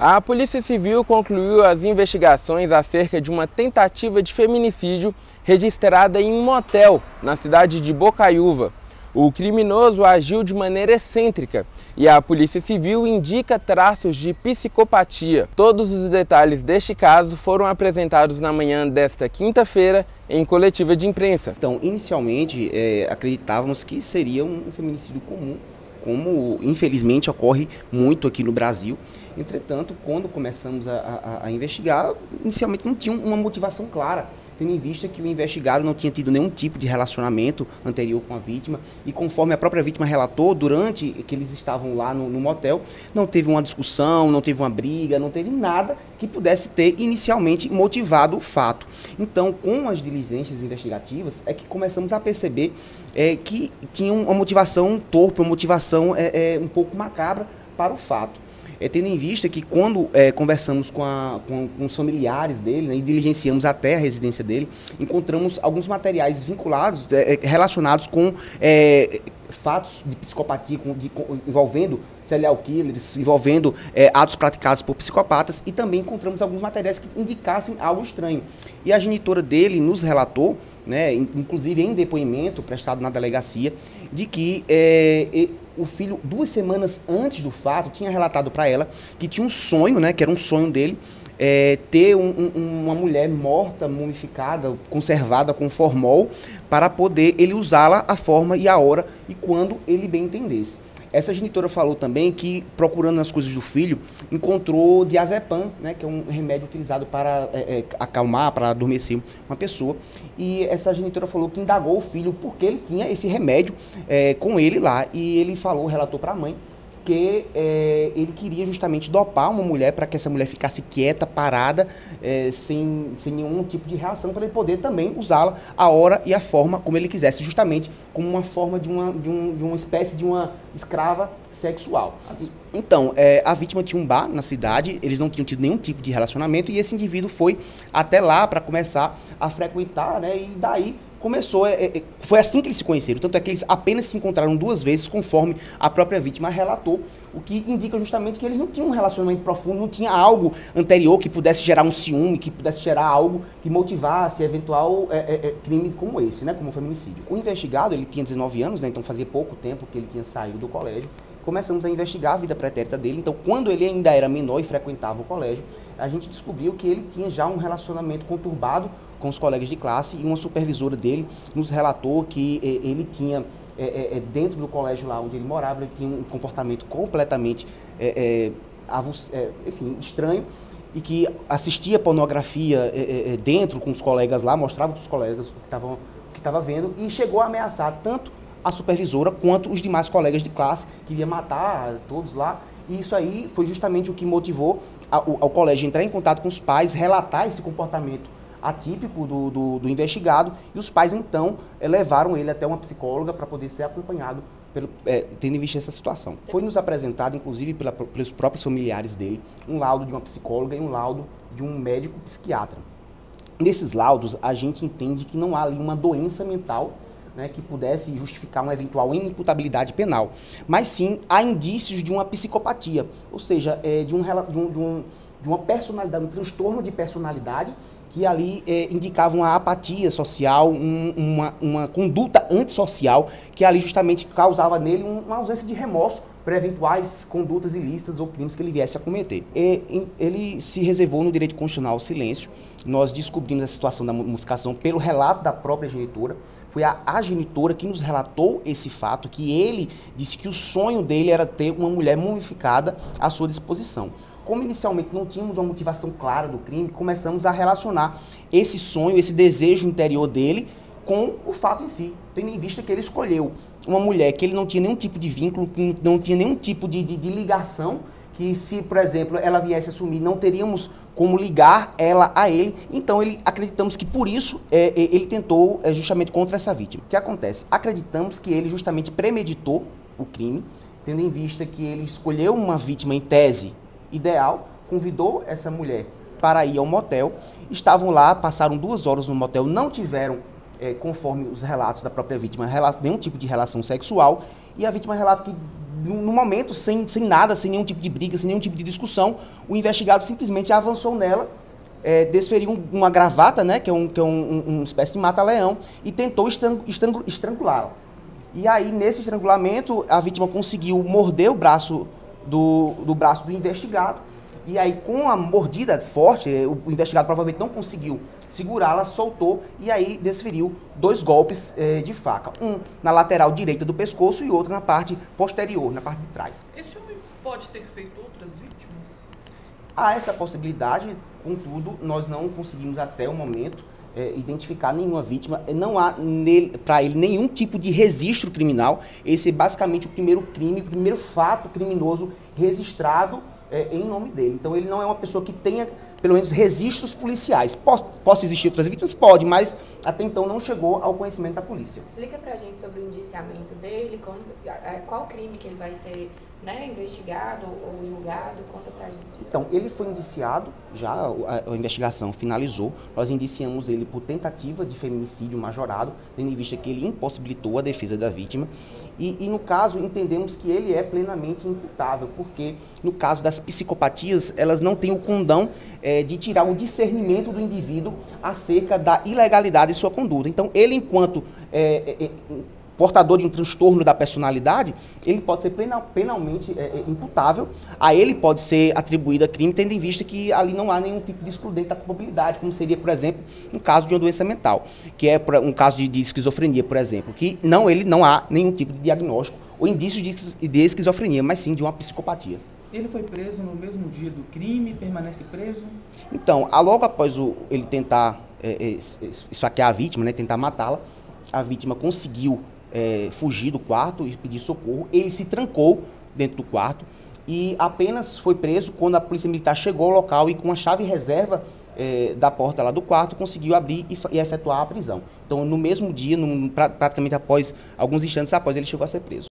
A Polícia Civil concluiu as investigações acerca de uma tentativa de feminicídio registrada em um motel na cidade de Bocaiúva. O criminoso agiu de maneira excêntrica e a Polícia Civil indica traços de psicopatia. Todos os detalhes deste caso foram apresentados na manhã desta quinta-feira em coletiva de imprensa. Então, inicialmente, acreditávamos que seria um feminicídio comum, como infelizmente ocorre muito aqui no Brasil. Entretanto, quando começamos a investigar, inicialmente não tinha uma motivação clara, tendo em vista que o investigado não tinha tido nenhum tipo de relacionamento anterior com a vítima e, conforme a própria vítima relatou, durante que eles estavam lá no motel, não teve uma discussão, não teve uma briga, não teve nada que pudesse ter inicialmente motivado o fato. Então, com as diligências investigativas, é que começamos a perceber que tinha uma motivação torpe, uma motivação um pouco macabra para o fato. Tendo em vista que quando conversamos com os familiares dele, né, e diligenciamos até a residência dele, encontramos alguns materiais vinculados, relacionados com fatos de psicopatia, envolvendo serial killers, envolvendo atos praticados por psicopatas, e também encontramos alguns materiais que indicassem algo estranho. E a genitora dele nos relatou, né, inclusive em depoimento prestado na delegacia, de que o filho, 2 semanas antes do fato, tinha relatado para ela que tinha um sonho, né, que era um sonho dele, ter uma mulher morta, mumificada, conservada com formol, para poder ele usá-la a forma e a hora e quando ele bem entendesse. Essa genitora falou também que, procurando nas coisas do filho, encontrou diazepam, né, que é um remédio utilizado para acalmar, para adormecer uma pessoa. E essa genitora falou que indagou o filho porque ele tinha esse remédio com ele lá. E ele relatou para a mãe que ele queria justamente dopar uma mulher para que essa mulher ficasse quieta, parada, sem nenhum tipo de reação, para ele poder também usá-la a hora e a forma como ele quisesse, justamente como uma forma de uma espécie de uma escrava sexual. Então, a vítima tinha um bar na cidade, eles não tinham tido nenhum tipo de relacionamento, e esse indivíduo foi até lá para começar a frequentar, né, e daí começou, foi assim que eles se conheceram, tanto é que eles apenas se encontraram 2 vezes, conforme a própria vítima relatou, o que indica justamente que eles não tinham um relacionamento profundo, não tinha algo anterior que pudesse gerar um ciúme, que pudesse gerar algo que motivasse eventual crime como esse, né, como o feminicídio. O investigado, ele tinha 19 anos, né, então fazia pouco tempo que ele tinha saído do colégio. Começamos a investigar a vida pretérita dele. Então, quando ele ainda era menor e frequentava o colégio, a gente descobriu que ele tinha já um relacionamento conturbado com os colegas de classe, e uma supervisora dele nos relatou que ele tinha, dentro do colégio lá onde ele morava, ele tinha um comportamento completamente enfim, estranho, e que assistia pornografia dentro com os colegas lá, mostrava para os colegas o que estava vendo, e chegou a ameaçar tanto a supervisora quanto os demais colegas de classe, queria matar todos lá. E isso aí foi justamente o que motivou ao colégio entrar em contato com os pais, relatar esse comportamento atípico do investigado, e os pais então levaram ele até uma psicóloga para poder ser acompanhado, tendo em vista essa situação. Foi nos apresentado, inclusive pelos próprios familiares dele, um laudo de uma psicóloga e um laudo de um médico psiquiatra. Nesses laudos, a gente entende que não há ali uma doença mental, né, que pudesse justificar uma eventual inimputabilidade penal, mas sim há indícios de uma psicopatia, ou seja, de uma personalidade, um transtorno de personalidade, que ali indicava uma apatia social, uma conduta antissocial, que ali justamente causava nele uma ausência de remorso para eventuais condutas ilícitas ou crimes que ele viesse a cometer. Ele se reservou no direito constitucional ao silêncio. Nós descobrimos a situação da mumificação pelo relato da própria genitora. Foi a genitora que nos relatou esse fato, que ele disse que o sonho dele era ter uma mulher mumificada à sua disposição. Como inicialmente não tínhamos uma motivação clara do crime, começamos a relacionar esse sonho, esse desejo interior dele com o fato em si, tendo em vista que ele escolheu uma mulher que ele não tinha nenhum tipo de vínculo, que não tinha nenhum tipo de ligação, que se, por exemplo, ela viesse a assumir, não teríamos como ligar ela a ele. Então, acreditamos que por isso ele tentou justamente contra essa vítima. O que acontece? Acreditamos que ele justamente premeditou o crime, tendo em vista que ele escolheu uma vítima em tese ideal, convidou essa mulher para ir ao motel, estavam lá, passaram 2 horas no motel, não tiveram, conforme os relatos da própria vítima, nenhum tipo de relação sexual, e a vítima relata que no momento, sem nada, sem nenhum tipo de briga, sem nenhum tipo de discussão, o investigado simplesmente avançou nela, desferiu uma gravata, né, que é uma espécie de mata-leão, e tentou estrangulá-la. E aí, nesse estrangulamento, a vítima conseguiu morder o braço do braço do investigado, e aí, com a mordida forte, o investigado provavelmente não conseguiu segurá-la, soltou, e aí desferiu 2 golpes de faca. Um na lateral direita do pescoço e outro na parte posterior, na parte de trás. Esse homem pode ter feito outras vítimas? Há essa possibilidade, contudo, nós não conseguimos até o momento identificar nenhuma vítima. Não há para ele nenhum tipo de registro criminal. Esse é basicamente o primeiro crime, o primeiro fato criminoso registrado em nome dele. Então ele não é uma pessoa que tenha, pelo menos, registros policiais. Posso existir outras vítimas? Pode, mas até então não chegou ao conhecimento da polícia. Explica pra gente sobre o indiciamento dele, qual crime que ele vai ser, né, investigado ou julgado, conta pra gente. Então, ele foi indiciado, já a investigação finalizou, nós indiciamos ele por tentativa de feminicídio majorado, tendo em vista que ele impossibilitou a defesa da vítima, e no caso entendemos que ele é plenamente imputável, porque no caso das psicopatias, elas não têm o condão de tirar o discernimento do indivíduo acerca da ilegalidade de sua conduta. Então, ele, enquanto portador de um transtorno da personalidade, ele pode ser penalmente imputável, a ele pode ser atribuído a crime, tendo em vista que ali não há nenhum tipo de excludente da culpabilidade, como seria, por exemplo, no caso de uma doença mental, que é um caso de esquizofrenia, por exemplo, que ele não há nenhum tipo de diagnóstico ou indício de esquizofrenia, mas sim de uma psicopatia. Ele foi preso no mesmo dia do crime, permanece preso? Então, logo após ele tentar esfaquear a vítima, né, tentar matá-la, a vítima conseguiu fugir do quarto e pedir socorro. Ele se trancou dentro do quarto e apenas foi preso quando a polícia militar chegou ao local e, com a chave reserva da porta lá do quarto, conseguiu abrir e efetuar a prisão. Então, no mesmo dia, praticamente alguns instantes após, ele chegou a ser preso.